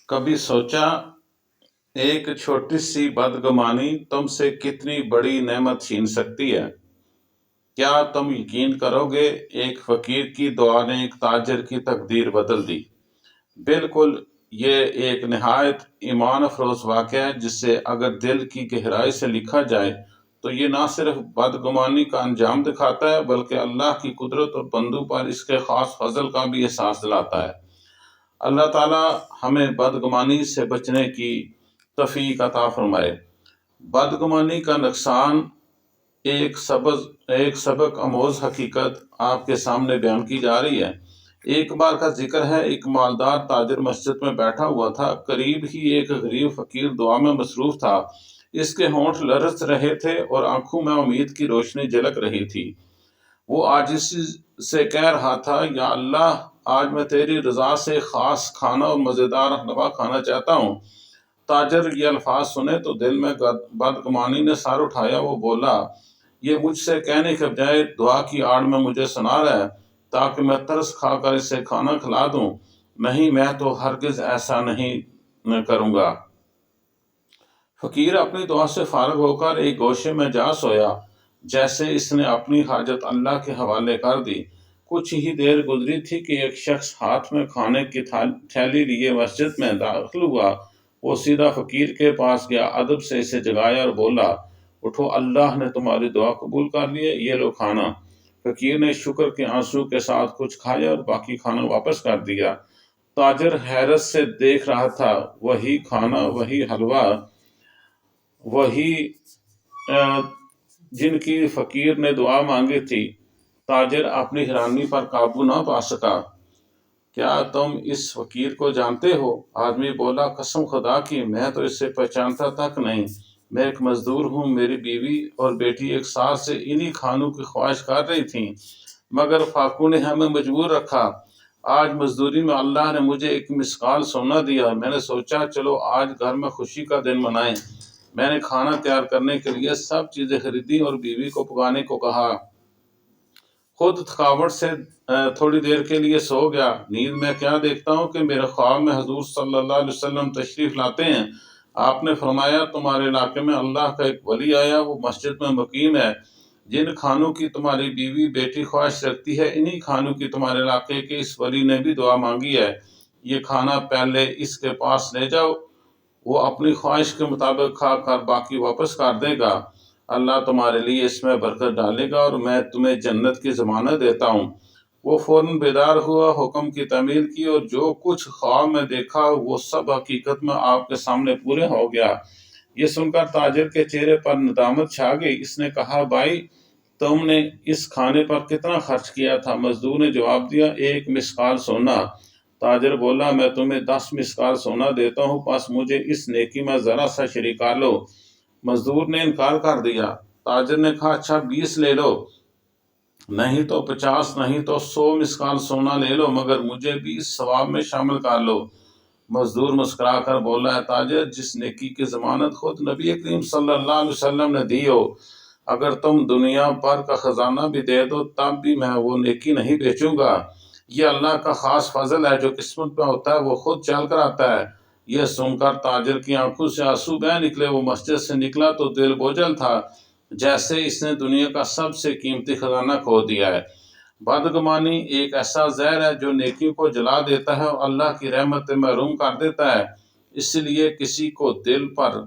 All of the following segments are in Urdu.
کبھی سوچا ایک چھوٹی سی بدگمانی تم سے کتنی بڑی نعمت چھین سکتی ہے؟ کیا تم یقین کرو گے ایک فقیر کی دعا نے ایک تاجر کی تقدیر بدل دی؟ بالکل، یہ ایک نہایت ایمان افروز واقعہ ہے جسے اگر دل کی گہرائی سے لکھا جائے تو یہ نہ صرف بدگمانی کا انجام دکھاتا ہے بلکہ اللہ کی قدرت اور بندوں پر اس کے خاص فضل کا بھی احساس دلاتا ہے۔ اللہ تعالیٰ ہمیں بدگمانی سے بچنے کی توفیق عطا فرمائے۔ بدگمانی کا نقصان ایک سبق آموز حقیقت آپ کے سامنے بیان کی جا رہی ہے۔ ایک بار کا ذکر ہے، ایک مالدار تاجر مسجد میں بیٹھا ہوا تھا۔ قریب ہی ایک غریب فقیر دعا میں مصروف تھا۔ اس کے ہونٹ لرز رہے تھے اور آنکھوں میں امید کی روشنی جھلک رہی تھی۔ وہ عاجزی سے کہہ رہا تھا، یا اللہ، آج میں تیری رضا سے خاص کھانا اور مزیدار حلوہ کھانا چاہتا ہوں۔ تاجر یہ الفاظ سنے تو دل میں بدگمانی نے سر اٹھایا۔ وہ بولا، یہ مجھ سے کہنے کے بجائے دعا کی آڑ میں مجھے سنا رہا ہے تاکہ میں ترس کھا کر اسے کھانا کھلا دوں۔ نہیں، میں تو ہرگز ایسا نہیں کروں گا۔ فقیر اپنی دعا سے فارغ ہو کر ایک گوشے میں جا سویا، جیسے اس نے اپنی حاجت اللہ کے حوالے کر دی۔ کچھ ہی دیر گزری تھی کہ ایک شخص ہاتھ میں کھانے کی تھیلی لیے مسجد میں داخل ہوا۔ وہ سیدھا فقیر کے پاس گیا، ادب سے اسے جگایا اور بولا، اٹھو، اللہ نے تمہاری دعا قبول کر لی ہے، یہ لو کھانا۔ فقیر نے شکر کے آنسو کے ساتھ کچھ کھایا اور باقی کھانا واپس کر دیا۔ تاجر حیرت سے دیکھ رہا تھا، وہی کھانا، وہی حلوہ، وہی جن کی فقیر نے دعا مانگی تھی۔ تاجر اپنی حیرانی پر قابو نہ پا سکا۔ کیا تم اس فقیر کو جانتے ہو؟ آدمی بولا، قسم خدا کی، میں تو اسے پہچانتا تک نہیں۔ میں ایک مزدور ہوں، میری بیوی اور بیٹی ایک سال سے انہی کھانوں کی خواہش کر رہی تھیں، مگر فاقوں نے ہمیں مجبور رکھا۔ آج مزدوری میں اللہ نے مجھے ایک مسقال سونا دیا۔ میں نے سوچا چلو آج گھر میں خوشی کا دن منائیں۔ میں نے کھانا تیار کرنے کے لیے سب چیزیں خریدی اور بیوی کو پکانے کو کہا۔ خود تھکاوٹ سے تھوڑی دیر کے لیے سو گیا۔ نیند میں کیا دیکھتا ہوں کہ میرے خواب میں حضور صلی اللہ علیہ وسلم تشریف لاتے ہیں۔ آپ نے فرمایا، تمہارے علاقے میں اللہ کا ایک ولی آیا، وہ مسجد میں مقیم ہے۔ جن کھانوں کی تمہاری بیوی بیٹی خواہش رکھتی ہے، انہی کھانوں کی تمہارے علاقے کے اس ولی نے بھی دعا مانگی ہے۔ یہ کھانا پہلے اس کے پاس لے جاؤ، وہ اپنی خواہش کے مطابق کھا کر باقی واپس کر دے گا۔ اللہ تمہارے لیے اس میں برکت ڈالے گا اور میں تمہیں جنت کی ضمانت دیتا ہوں۔ وہ فوراً بیدار ہوا، حکم کی تعمیل کی اور جو کچھ خواب میں دیکھا وہ سب حقیقت میں آپ کے سامنے پورے ہو گیا۔ یہ سن کر تاجر کے چہرے پر ندامت چھا گئی۔ اس نے کہا، بھائی، تم نے اس کھانے پر کتنا خرچ کیا تھا؟ مزدور نے جواب دیا، 1 مسقال سونا۔ تاجر بولا، میں تمہیں 10 مسقال سونا دیتا ہوں، بس مجھے اس نیکی میں ذرا سا شریک کر لو۔ مزدور نے انکار کر دیا۔ تاجر نے کہا، اچھا 20 لے لو، نہیں تو 50، نہیں تو 100 مسقال سونا لے لو، مگر مجھے بھی اس ثواب میں شامل کر لو۔ مزدور مسکرا کر بولا، ہے تاجر، جس نیکی کی ضمانت خود نبی کریم صلی اللہ علیہ وسلم نے دی ہو، اگر تم دنیا بھر کا خزانہ بھی دے دو تب بھی میں وہ نیکی نہیں بیچوں گا۔ یہ اللہ کا خاص فضل ہے، جو قسمت میں ہوتا ہے وہ خود چل کر آتا ہے۔ یہ سن کر تاجر کی آنکھوں سے آنسو بہہ نکلے۔ وہ مسجد سے نکلا تو دل بوجھل تھا، جیسے اس نے دنیا کا سب سے قیمتی خزانہ کھو دیا ہے۔ بدگمانی ایک ایسا زہر ہے جو نیکیوں کو جلا دیتا ہے اور اللہ کی رحمت سے محروم کر دیتا ہے۔ اس لیے کسی کو دل پر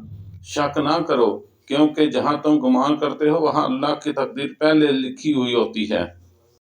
شک نہ کرو، کیونکہ جہاں تم گمان کرتے ہو وہاں اللہ کی تقدیر پہلے لکھی ہوئی ہوتی ہے۔